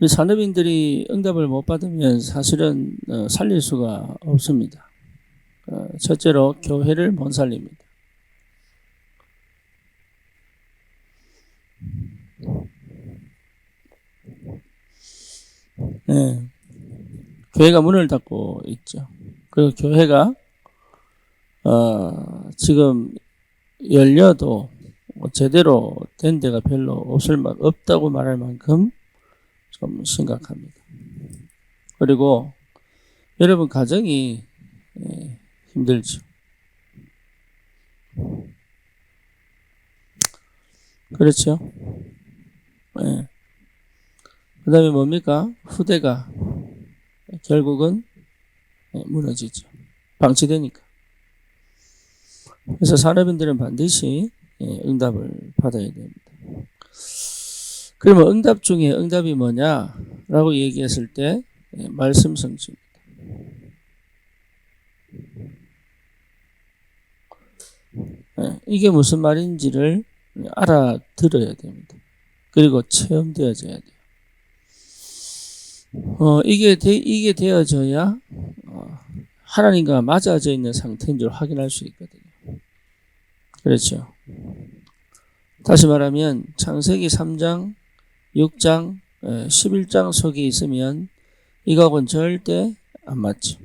우리 산업인들이 응답을 못 받으면 사실은 살릴 수가 없습니다. 첫째로 교회를 못 살립니다. 네. 교회가 문을 닫고 있죠. 그리고 교회가 지금 열려도 제대로 된 데가 별로 없다고 말할 만큼 좀 심각합니다. 그리고 여러분 가정이 힘들죠. 그렇죠. 네. 그 다음에 뭡니까? 후대가 결국은 무너지죠. 방치되니까. 그래서 산업인들은 반드시 응답을 받아야 됩니다. 그러면 응답 중에 응답이 뭐냐라고 얘기했을 때 말씀 성취입니다. 이게 무슨 말인지를 알아들어야 됩니다. 그리고 체험되어져야 돼요. 이게 되어져야 하나님과 맞아져 있는 상태인 줄 확인할 수 있거든요. 그렇죠. 다시 말하면 창세기 3장, 6장, 11장 속에 있으면 이거하고는 절대 안 맞죠.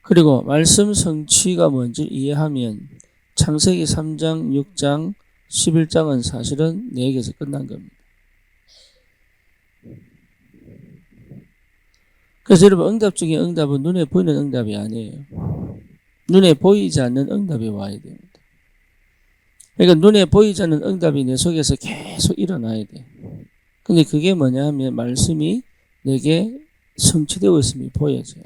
그리고 말씀 성취가 뭔지 이해하면 창세기 3장, 6장, 11장은 사실은 내 얘기에서 끝난 겁니다. 그래서 여러분 응답 중에 응답은 눈에 보이는 응답이 아니에요. 눈에 보이지 않는 응답이 와야 됩니다. 그러니까 눈에 보이지 않는 응답이 내 속에서 계속 일어나야 돼. 근데 그게 뭐냐 하면 말씀이 내게 성취되고 있음이 보여져야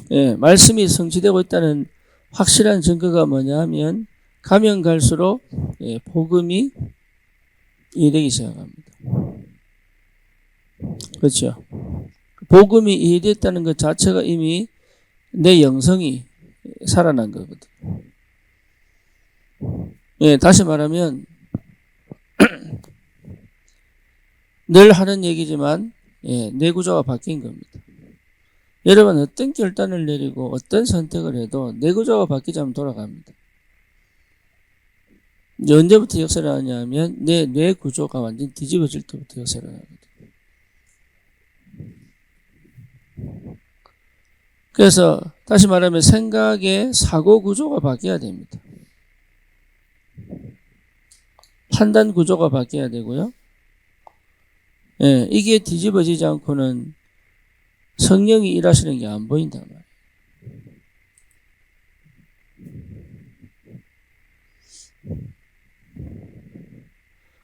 돼. 말씀이 성취되고 있다는 확실한 증거가 뭐냐 하면 가면 갈수록 복음이 이해되기 시작합니다. 그렇죠. 복음이 이해됐다는 것 자체가 이미 내 영성이 살아난 거거든. 다시 말하면 늘 하는 얘기지만 내 구조가 바뀐 겁니다. 여러분 어떤 결단을 내리고 어떤 선택을 해도 내 구조가 바뀌자면 돌아갑니다. 이제 언제부터 역사를 하냐면 내 뇌 구조가 완전 뒤집어질 때부터 역사를 하거든요. 그래서 다시 말하면 생각의 사고 구조가 바뀌어야 됩니다. 판단 구조가 바뀌어야 되고요. 이게 뒤집어지지 않고는 성령이 일하시는 게 안 보인단 말이에요.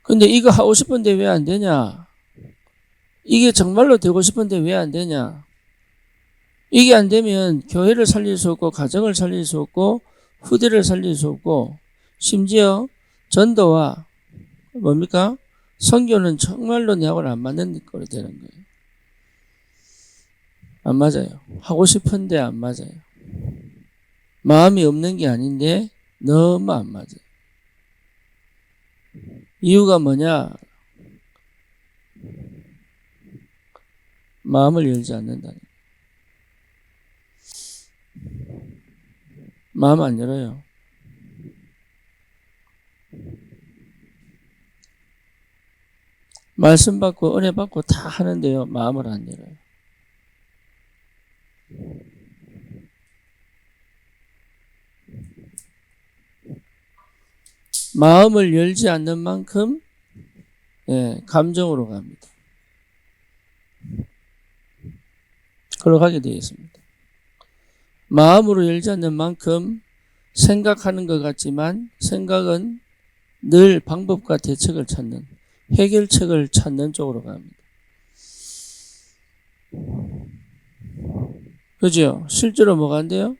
근데 이거 하고 싶은데 왜 안 되냐? 이게 정말로 되고 싶은데 왜 안 되냐? 이게 안 되면 교회를 살릴 수 없고 가정을 살릴 수 없고 후대를 살릴 수 없고 심지어 전도와 뭡니까? 선교는 정말로 내하고는 안 맞는 꼴이 되는 거예요. 안 맞아요. 하고 싶은데 안 맞아요. 마음이 없는 게 아닌데 너무 안 맞아요. 이유가 뭐냐? 마음을 열지 않는다는 거예요. 마음 안 열어요. 말씀 받고 은혜 받고 다 하는데요. 마음을 안 열어요. 마음을 열지 않는 만큼 감정으로 갑니다. 그러 가게 되어 있습니다. 마음으로 열지 않는 만큼 생각하는 것 같지만 생각은 늘 방법과 대책을 찾는 해결책을 찾는 쪽으로 갑니다. 그죠? 실제로 뭐가 안 돼요?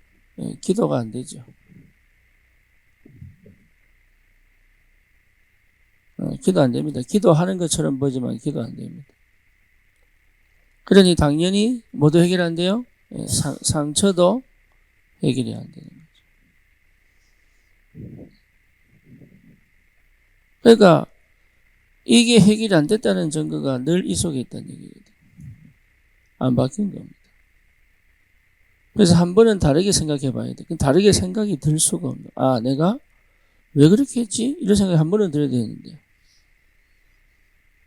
기도가 안 되죠. 기도 안 됩니다. 기도하는 것처럼 보지만 기도 안 됩니다. 그러니 당연히 뭐도 해결 안 돼요? 상처도 해결이 안 되는 거죠. 그러니까 이게 해결이 안 됐다는 증거가 늘 이 속에 있다는 얘기거든. 안 바뀐 겁니다. 그래서 한 번은 다르게 생각해 봐야 돼. 다르게 생각이 들 수가 없는. 아, 내가 왜 그렇게 했지? 이런 생각이 한 번은 들어야 되는데.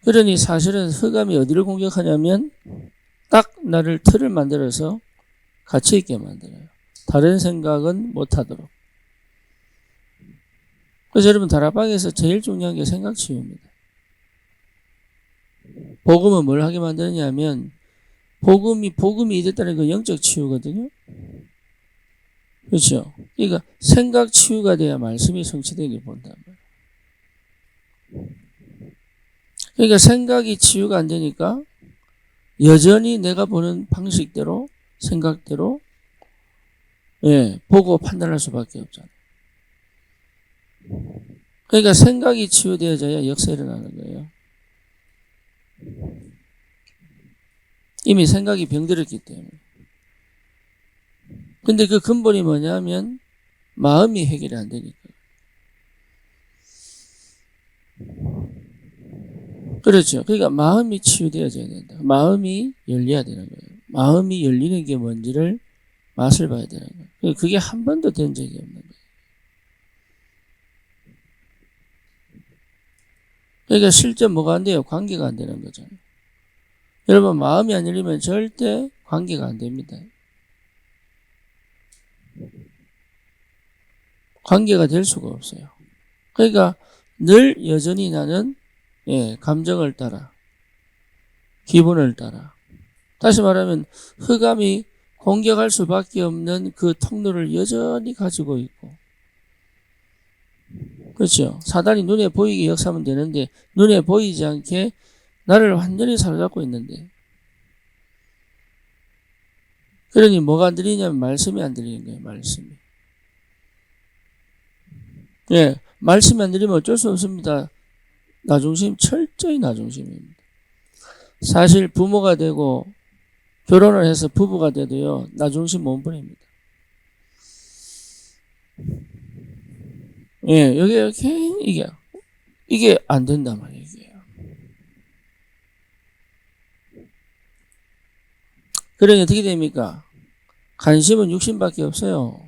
그러니 사실은 흑암이 어디를 공격하냐면 딱 나를 틀을 만들어서 가치 있게 만들어요. 다른 생각은 못하도록. 그래서 여러분 다락방에서 제일 중요한 게 생각 치유입니다. 복음은 뭘 하게 만드느냐면 복음이 됐다는 건 영적 치유거든요. 그렇죠? 그러니까 생각 치유가 돼야 말씀이 성취되길 본단 말이에요. 그러니까 생각이 치유가 안 되니까 여전히 내가 보는 방식대로 생각대로 보고 판단할 수밖에 없잖아요. 그러니까 생각이 치유되어져야 역사 일어나는 거예요. 이미 생각이 병들었기 때문에. 근데 그 근본이 뭐냐면 마음이 해결이 안 되니까. 그렇죠. 그러니까 마음이 치유되어져야 된다. 마음이 열려야 되는 거예요. 마음이 열리는 게 뭔지를 맛을 봐야 되는 거예요. 그게 한 번도 된 적이 없는 거예요. 그러니까 실제 뭐가 안 돼요? 관계가 안 되는 거잖아요. 여러분 마음이 안 열리면 절대 관계가 안 됩니다. 관계가 될 수가 없어요. 그러니까 늘 여전히 나는 감정을 따라 기분을 따라 다시 말하면 흑암이 공격할 수밖에 없는 그 통로를 여전히 가지고 있고 그렇죠. 사단이 눈에 보이게 역사하면 되는데 눈에 보이지 않게 나를 완전히 사로잡고 있는데 그러니 뭐가 안 들리냐면 말씀이 안 들리는 거예요. 말씀이. 말씀이 안 들리면 어쩔 수 없습니다. 나중심 철저히 나중심입니다. 사실 부모가 되고 결혼을 해서 부부가 돼도요. 나중심 못 버립니다. 여기 이게 안 된단 말이에요. 그러니 어떻게 됩니까? 관심은 육신밖에 없어요.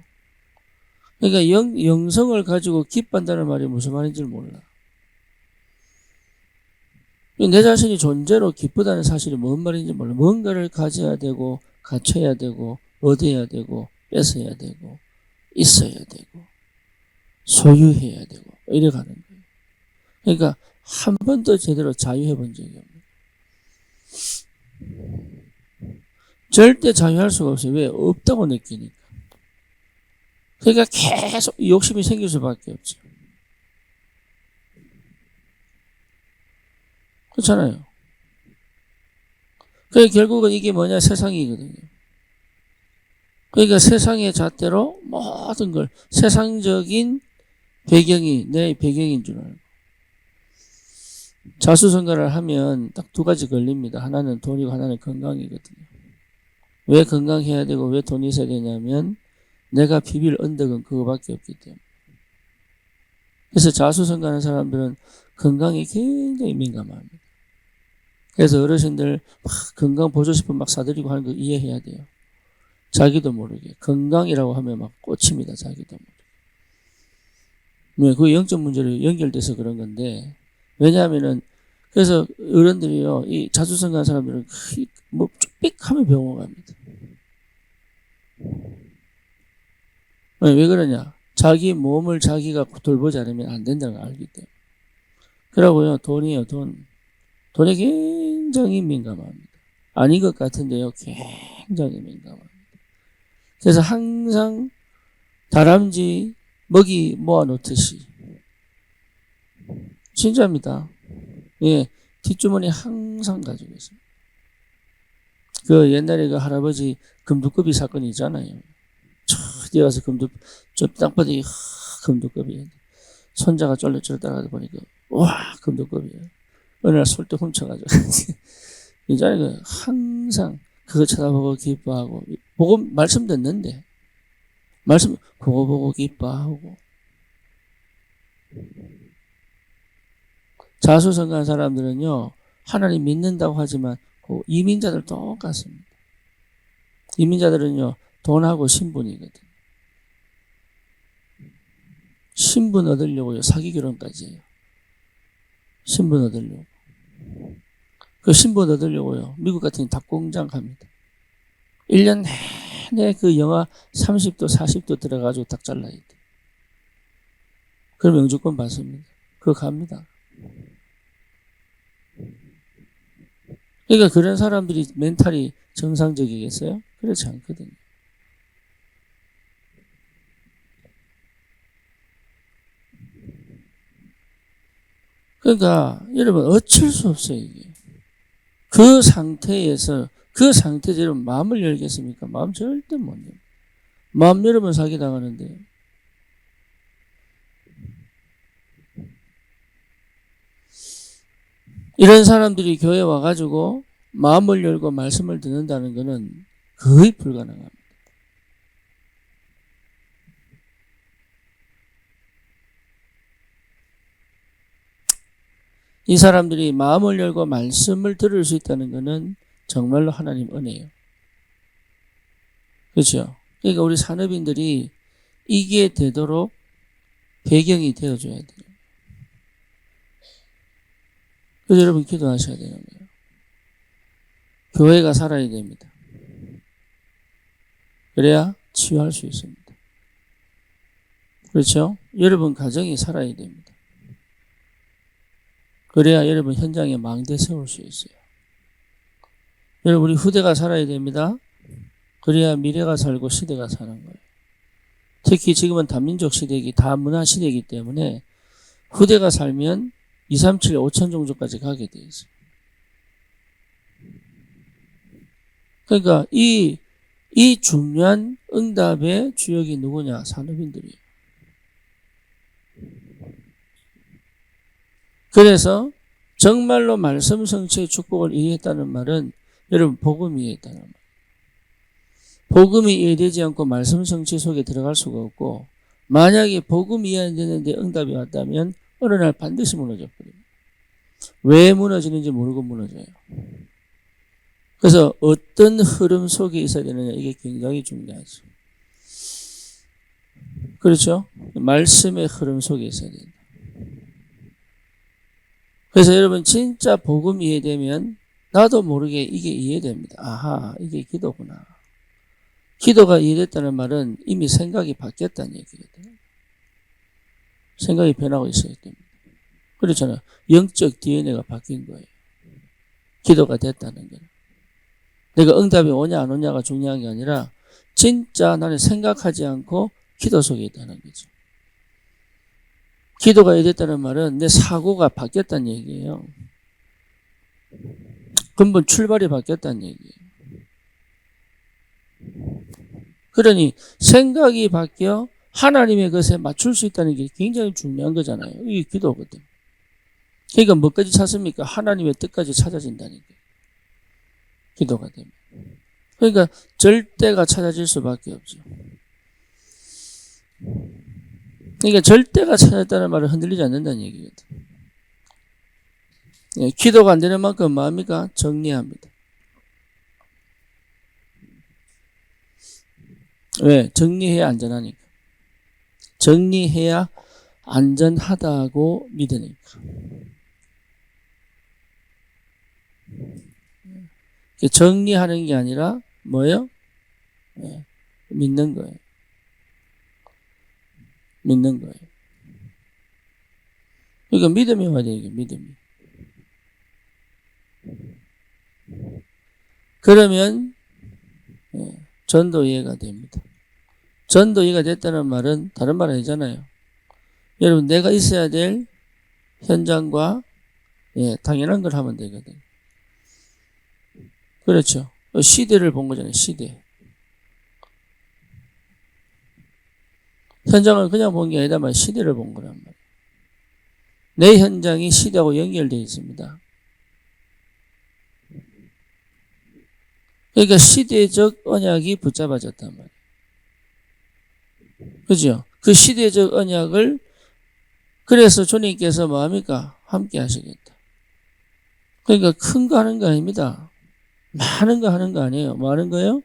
그러니까 영성을 가지고 기뻐한다는 말이 무슨 말인지 몰라. 내 자신이 존재로 기쁘다는 사실이 뭔 말인지 몰라. 뭔가를 가져야 되고 갖춰야 되고 얻어야 되고 뺏어야 되고 있어야 되고 소유해야 되고 이래 가는 거예요. 그러니까 한 번도 제대로 자유해 본 적이 없는 절대 자유할 수가 없어요. 왜? 없다고 느끼니까. 그러니까 계속 욕심이 생길 수밖에 없죠. 그렇잖아요. 그러니까 결국은 이게 뭐냐? 세상이거든요. 그러니까 세상의 잣대로 모든 걸 세상적인 배경이 내 배경인 줄 알고 자수성가를 하면 딱 두 가지 걸립니다. 하나는 돈이고 하나는 건강이거든요. 왜 건강해야 되고 왜 돈이 있어야 되냐면 내가 비빌 언덕은 그거밖에 없기 때문에. 그래서 자수성가하는 사람들은 건강이 굉장히 민감합니다. 그래서 어르신들 막 건강 보조 식품 막 사드리고 하는 거 이해해야 돼요. 자기도 모르게 건강이라고 하면 막 꽂힙니다. 자기도 모르게. 그 영적 문제로 연결돼서 그런 건데 왜냐하면은 그래서 어른들이요 이 자수성가하는 사람들은 뭐 삑하면 병원 갑니다. 왜 그러냐? 자기 몸을 자기가 돌보지 않으면 안 된다는 걸 알기 때문에. 그러고요 돈이요 돈에 굉장히 민감합니다. 아닌 것 같은데요 굉장히 민감합니다. 그래서 항상 다람쥐 먹이 모아놓듯이 진짜입니다. 뒷주머니 항상 가지고 있어요. 그 옛날에 그 할아버지 금두꺼비 사건이 있잖아요. 뒤에 가서 딱 봐도 금두꺼비. 손자가 쫄래쫄래 따라가다 보니까 와 금두꺼비야. 어느 날 솔또 훔쳐가지고 이자리가 항상 그거 쳐다보고 기뻐하고 보고 말씀 듣는데 말씀 그거 보고 기뻐하고 자수성가한 사람들은요, 하나님 믿는다고 하지만 그 이민자들 똑같습니다. 이민자들은요, 돈하고 신분이거든요. 신분 얻으려고요, 사기 결혼까지 해요. 신분 얻으려고. 그 신분 얻으려고요, 미국 같은 닭공장 갑니다. 1년 내내 그 영하 30도, 40도 들어가지고 닭 잘라야 돼. 그럼 영주권 받습니다. 그거 갑니다. 그러니까 그런 사람들이 멘탈이 정상적이겠어요? 그렇지 않거든요. 그러니까 여러분 어쩔 수 없어요. 이게. 그 상태에서 여러분 마음을 열겠습니까? 마음 절대 못 열어요. 마음 열으면 사기당하는데. 이런 사람들이 교회 와가지고 마음을 열고 말씀을 듣는다는 것은 거의 불가능합니다. 이 사람들이 마음을 열고 말씀을 들을 수 있다는 것은 정말로 하나님 은혜예요. 그렇죠? 그러니까 우리 산업인들이 이게 되도록 배경이 되어줘야 돼요. 그래서 여러분 기도하셔야 되는 거예요. 교회가 살아야 됩니다. 그래야 치유할 수 있습니다. 그렇죠? 여러분 가정이 살아야 됩니다. 그래야 여러분 현장에 망대 세울 수 있어요. 여러분 우리 후대가 살아야 됩니다. 그래야 미래가 살고 시대가 사는 거예요. 특히 지금은 다민족 시대이기 다문화 시대이기 때문에 후대가 살면 237, 5천 종족까지 가게 돼 있어요. 그러니까 이 중요한 응답의 주역이 누구냐? 산업인들이에요. 그래서 정말로 말씀 성취의 축복을 이해했다는 말은 여러분 복음이 이해했다는 말. 복음이 이해되지 않고 말씀 성취 속에 들어갈 수가 없고 만약에 복음이 이해 안 되는데 응답이 왔다면 어느 날 반드시 무너져 버려요. 왜 무너지는지 모르고 무너져요. 그래서 어떤 흐름 속에 있어야 되느냐 이게 굉장히 중요하죠. 그렇죠? 말씀의 흐름 속에 있어야 된다. 그래서 여러분 진짜 복음 이해되면 나도 모르게 이게 이해됩니다. 아하, 이게 기도구나. 기도가 이해됐다는 말은 이미 생각이 바뀌었다는 얘기거든요. 생각이 변하고 있어야 됩니다. 그렇잖아요. 영적 DNA가 바뀐 거예요. 기도가 됐다는 거예요. 내가 응답이 오냐 안 오냐가 중요한 게 아니라 진짜 나는 생각하지 않고 기도 속에 있다는 거죠. 기도가 이랬다는 말은 내 사고가 바뀌었다는 얘기예요. 근본 출발이 바뀌었다는 얘기예요. 그러니 생각이 바뀌어 하나님의 것에 맞출 수 있다는 게 굉장히 중요한 거잖아요. 이게 기도거든. 그러니까 뭐까지 찾습니까? 하나님의 뜻까지 찾아진다는 게 기도가 됩니다. 그러니까 절대가 찾아질 수밖에 없죠. 그러니까 절대가 찾았다는 말은 흔들리지 않는다는 얘기거든. 예, 기도가 안 되는 만큼 뭐합니까? 정리합니다. 왜? 정리해야 안전하니까. 정리해야 안전하다고 믿으니까. 정리하는 게 아니라 뭐예요? 예, 믿는 거예요. 믿는 거예요. 그러니까 믿음이 와야 돼요. 믿음이. 그러면 전도 이해가 됩니다. 전도 이해가 됐다는 말은 다른 말 아니잖아요. 여러분 내가 있어야 될 현장과 당연한 걸 하면 되거든요. 그렇죠. 시대를 본 거잖아요. 시대. 현장을 그냥 본 게 아니라 시대를 본 거란 말이에요. 내 현장이 시대하고 연결되어 있습니다. 그러니까 시대적 언약이 붙잡아졌단 말이에요. 그죠? 그 시대적 언약을 그래서 주님께서 뭐합니까? 함께 하시겠다. 그러니까 큰 거 하는 거 아닙니다. 많은 거 하는 거 아니에요. 뭐 하는 거예요?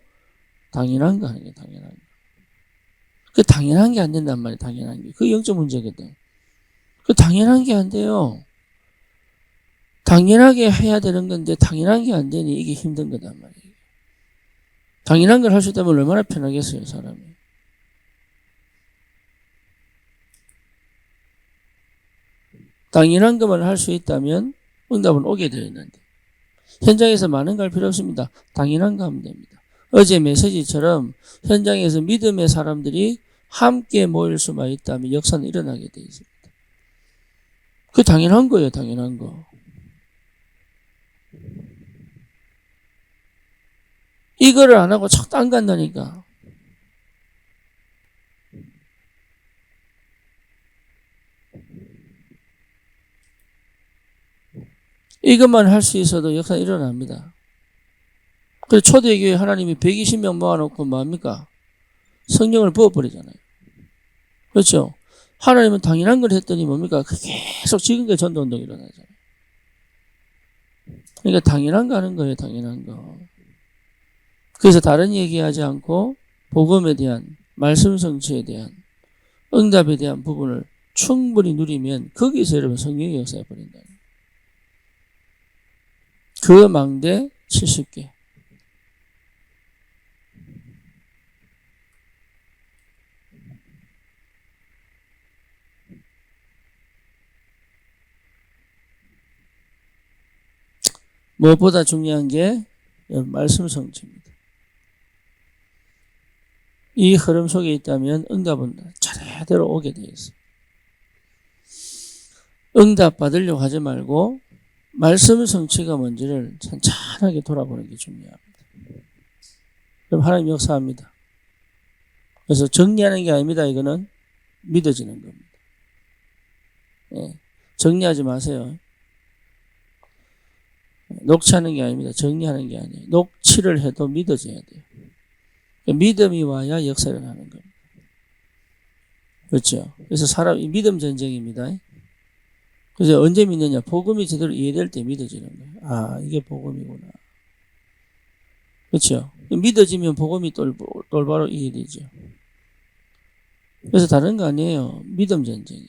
당연한 거 하는 거예요. 당연한 거. 그 당연한 게 안 된단 말이에요. 당연한 게. 그게 영적 문제거든. 그 당연한 게 안 돼요. 당연하게 해야 되는 건데 당연한 게 안 되니 이게 힘든 거단 말이에요. 당연한 걸 할 수 있다면 얼마나 편하겠어요, 사람이. 당연한 것만 할 수 있다면 응답은 오게 되어 있는데 현장에서 많은 거 할 필요 없습니다. 당연한 거 하면 됩니다. 어제 메시지처럼 현장에서 믿음의 사람들이 함께 모일 수만 있다면 역사는 일어나게 되어 있습니다. 그게 당연한 거예요. 당연한 거. 이거를 안 하고 착 딴 간다니까. 이것만 할 수 있어도 역사는 일어납니다. 그래서 초대교회 하나님이 120명 모아놓고 뭐합니까? 성령을 부어버리잖아요. 그렇죠? 하나님은 당연한 걸 했더니 뭡니까? 계속 지금까지 전도운동이 일어나잖아요. 그러니까 당연한 거 하는 거예요. 당연한 거. 그래서 다른 얘기하지 않고 복음에 대한 말씀 성취에 대한 응답에 대한 부분을 충분히 누리면 거기서 여러분 성령의 역사에 버린다. 그 망대 70개. 무엇보다 중요한 게 말씀 성취입니다. 이 흐름 속에 있다면 응답은 차례대로 오게 되어 있어요. 응답 받으려고 하지 말고 말씀 성취가 뭔지를 찬찬하게 돌아보는 게 중요합니다. 그럼 하나님 역사합니다. 그래서 정리하는 게 아닙니다. 이거는 믿어지는 겁니다. 예, 정리하지 마세요. 녹취하는 게 아닙니다. 정리하는 게 아니에요. 녹취를 해도 믿어져야 돼요. 믿음이 와야 역사를 하는 겁니다. 그렇죠? 그래서 사람이 믿음 전쟁입니다. 그래서 언제 믿느냐? 복음이 제대로 이해될 때 믿어지는 거예요. 아, 이게 복음이구나. 그렇죠? 믿어지면 복음이 똘바로 이해되죠. 그래서 다른 거 아니에요. 믿음 전쟁이에요.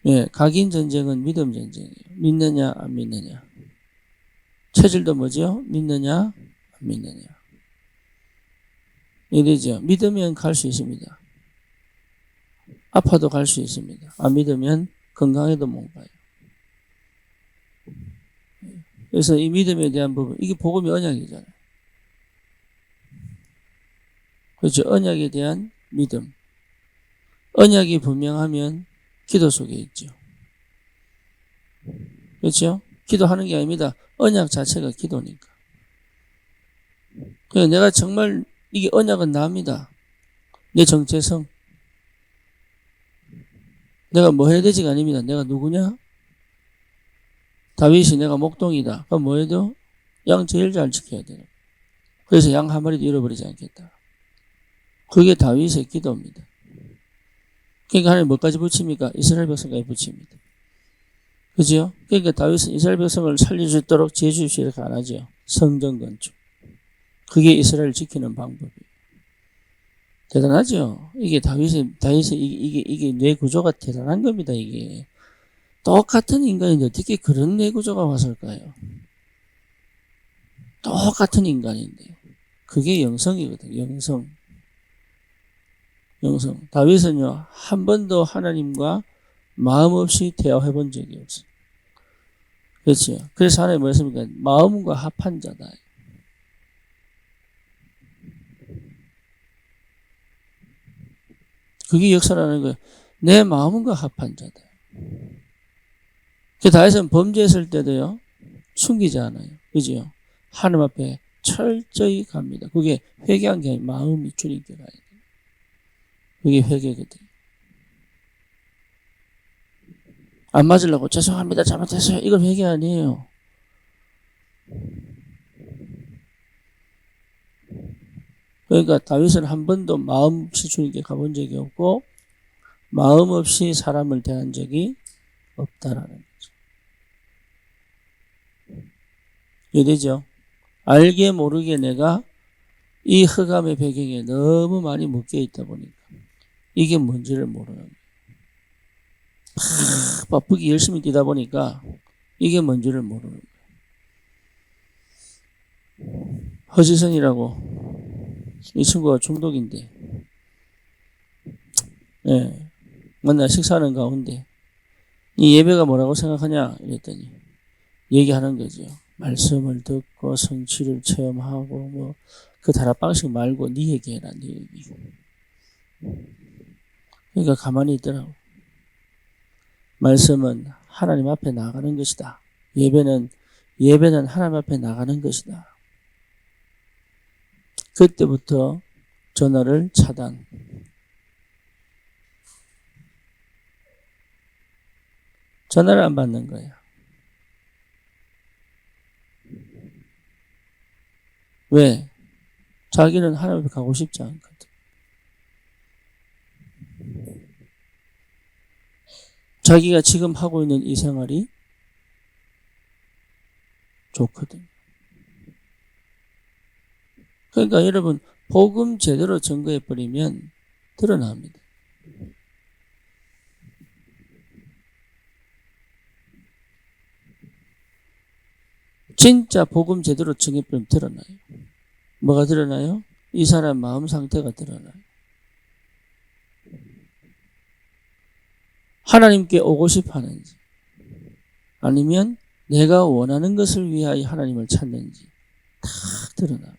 예, 각인 전쟁은 믿음 전쟁이에요. 믿느냐, 안 믿느냐. 체질도 뭐죠? 믿느냐, 안 믿느냐. 이래죠. 믿으면 갈 수 있습니다. 아파도 갈 수 있습니다. 안 믿으면 건강해도 못 가요. 그래서 이 믿음에 대한 부분, 이게 복음의 언약이잖아요. 그렇죠. 언약에 대한 믿음. 언약이 분명하면 기도 속에 있죠. 그렇죠? 기도하는 게 아닙니다. 언약 자체가 기도니까. 그래서 내가 정말 이게 언약은 납니다. 내 정체성. 내가 뭐 해야 되지가 아닙니다. 내가 누구냐? 다윗이 내가 목동이다. 그럼 뭐 해도 양 제일 잘 지켜야 되는. 그래서 양 한 마리도 잃어버리지 않겠다. 그게 다윗의 기도입니다. 그러니까 하나님 뭐까지 붙입니까? 이스라엘 백성까지 붙입니다. 그죠? 그러니까 다윗은 이스라엘 백성을 살릴 수 있도록 지혜 주십시오 이렇게 안 하죠. 성전 건축. 그게 이스라엘을 지키는 방법이에요. 대단하죠? 이게 다윗의 이게 뇌 구조가 대단한 겁니다, 이게. 똑같은 인간인데 어떻게 그런 뇌 구조가 왔을까요? 똑같은 인간인데. 그게 영성이거든, 영성. 영성. 다윗은요, 한 번도 하나님과 마음 없이 대화해 본 적이 없어요. 그렇죠. 그래서 하나님 뭐였습니까? 마음과 합한 자다. 그게 역사라는 거예요. 내 마음과 합한 자다. 그 다윗은 범죄했을 때도요, 숨기지 않아요. 그죠? 하나님 앞에 철저히 갑니다. 그게 회개한 게 아니라 마음이 주님께 가야 돼요. 그게 회개거든요. 안 맞으려고 죄송합니다. 잘못했어요. 이건 회개 아니에요. 그러니까 다윗은 한 번도 마음 없이 주님께 가본 적이 없고 마음 없이 사람을 대한 적이 없다라는 거죠. 이해되죠? 알게 모르게 내가 이 흑암의 배경에 너무 많이 묶여 있다 보니까 이게 뭔지를 모르는 거예요. 바쁘게 열심히 뛰다 보니까 이게 뭔지를 모르는 거예요. 허지선이라고 이 친구가 중독인데 예, 맨날 식사하는 가운데 이 예배가 뭐라고 생각하냐 이랬더니 얘기하는 거죠. 말씀을 듣고 성취를 체험하고 뭐 그 다락방식 말고 네 얘기해라 네 얘기. 그러니까 가만히 있더라고. 말씀은 하나님 앞에 나가는 것이다. 예배는 하나님 앞에 나가는 것이다. 그때부터 전화를 차단. 전화를 안 받는 거야. 왜? 자기는 하나님 앞에 가고 싶지 않거든. 자기가 지금 하고 있는 이 생활이 좋거든. 그러니까 여러분 복음 제대로 증거해버리면 드러납니다. 진짜 복음 제대로 증거해버리면 드러나요. 뭐가 드러나요? 이 사람 마음 상태가 드러나요. 하나님께 오고 싶어 하는지 아니면 내가 원하는 것을 위하여 하나님을 찾는지 다 드러납니다.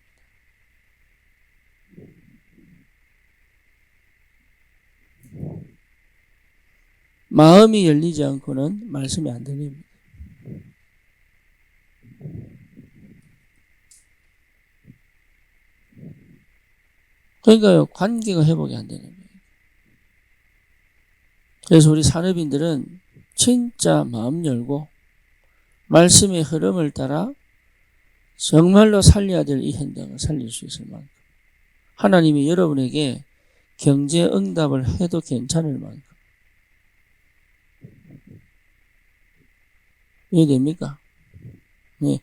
마음이 열리지 않고는 말씀이 안 들립니다. 그러니까요, 관계가 회복이 안 되는 거예요. 그래서 우리 산업인들은 진짜 마음 열고 말씀의 흐름을 따라 정말로 살려야 될 이 현장을 살릴 수 있을 만큼 하나님이 여러분에게 경제 응답을 해도 괜찮을 만큼 이해됩니까? 네.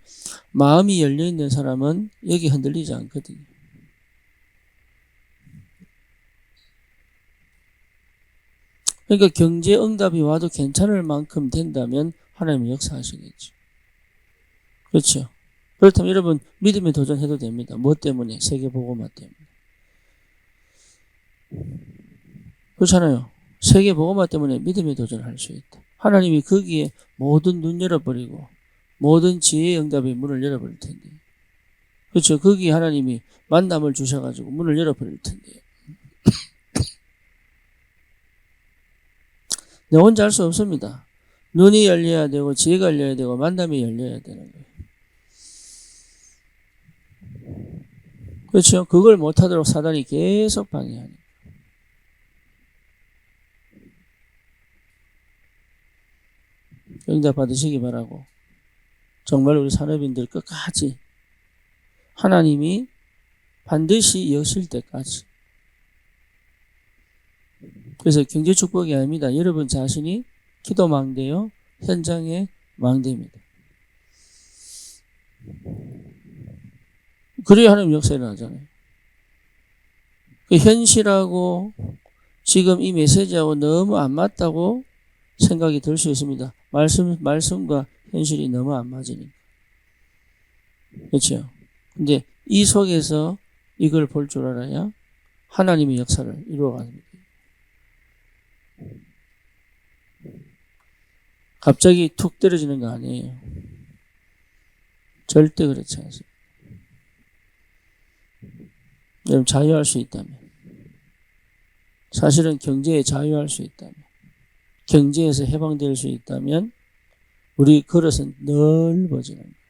마음이 열려있는 사람은 여기 흔들리지 않거든요. 그러니까 경제 응답이 와도 괜찮을 만큼 된다면 하나님이 역사하시겠죠. 그렇죠. 그렇다면 여러분 믿음에 도전해도 됩니다. 뭐 때문에? 세계복음화 때문에. 그렇잖아요. 세계복음화 때문에 믿음에 도전할 수 있다. 하나님이 거기에 모든 눈 열어버리고 모든 지혜의 응답의 문을 열어버릴 텐데. 그렇죠. 거기에 하나님이 만남을 주셔가지고 문을 열어버릴 텐데. 내 혼자 할 수 없습니다. 눈이 열려야 되고 지혜가 열려야 되고 만남이 열려야 되는 거예요. 그렇죠. 그걸 못하도록 사단이 계속 방해하니까. 응답 받으시기 바라고 정말 우리 산업인들 끝까지 하나님이 반드시 여실 때까지. 그래서 경제 축복이 아닙니다. 여러분 자신이 기도 망대요. 현장의 망대입니다. 그래야 하나님 역사가 일어나잖아요. 그 현실하고 지금 이 메시지하고 너무 안 맞다고 생각이 들 수 있습니다. 말씀과 현실이 너무 안 맞으니까. 그렇죠? 근데 이 속에서 이걸 볼 줄 알아야 하나님의 역사를 이루어가는 거예요. 갑자기 툭 떨어지는 거 아니에요. 절대 그렇지 않습니다. 여러분 자유할 수 있다면, 사실은 경제에 자유할 수 있다면, 경제에서 해방될 수 있다면 우리 그릇은 넓어지는 거예요.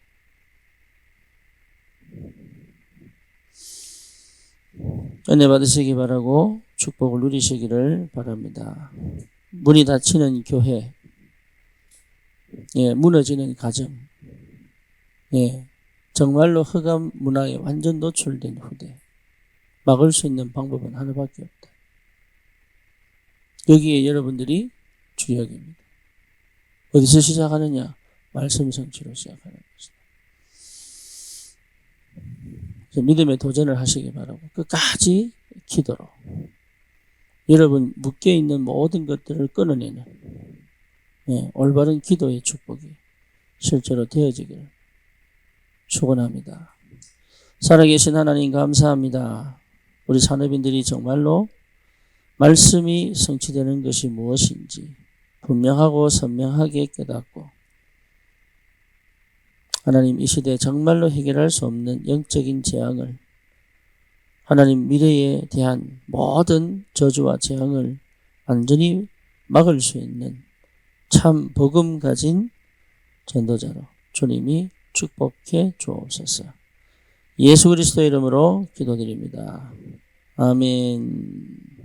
은혜 받으시기 바라고 축복을 누리시기를 바랍니다. 문이 닫히는 교회, 예, 무너지는 가정, 예, 정말로 흑암 문화에 완전 노출된 후대, 막을 수 있는 방법은 하나밖에 없다. 여기에 여러분들이 주역입니다. 어디서 시작하느냐? 말씀 성취로 시작하는 것이다. 그래서 믿음의 도전을 하시기 바라고 끝까지 기도로 여러분 묶여있는 모든 것들을 끊어내는 올바른 기도의 축복이 실제로 되어지기를 축원합니다. 살아계신 하나님 감사합니다. 우리 산업인들이 정말로 말씀이 성취되는 것이 무엇인지 분명하고 선명하게 깨닫고 하나님 이 시대에 정말로 해결할 수 없는 영적인 재앙을 하나님 미래에 대한 모든 저주와 재앙을 완전히 막을 수 있는 참 복음 가진 전도자로 주님이 축복해 주옵소서. 예수 그리스도의 이름으로 기도드립니다. 아멘.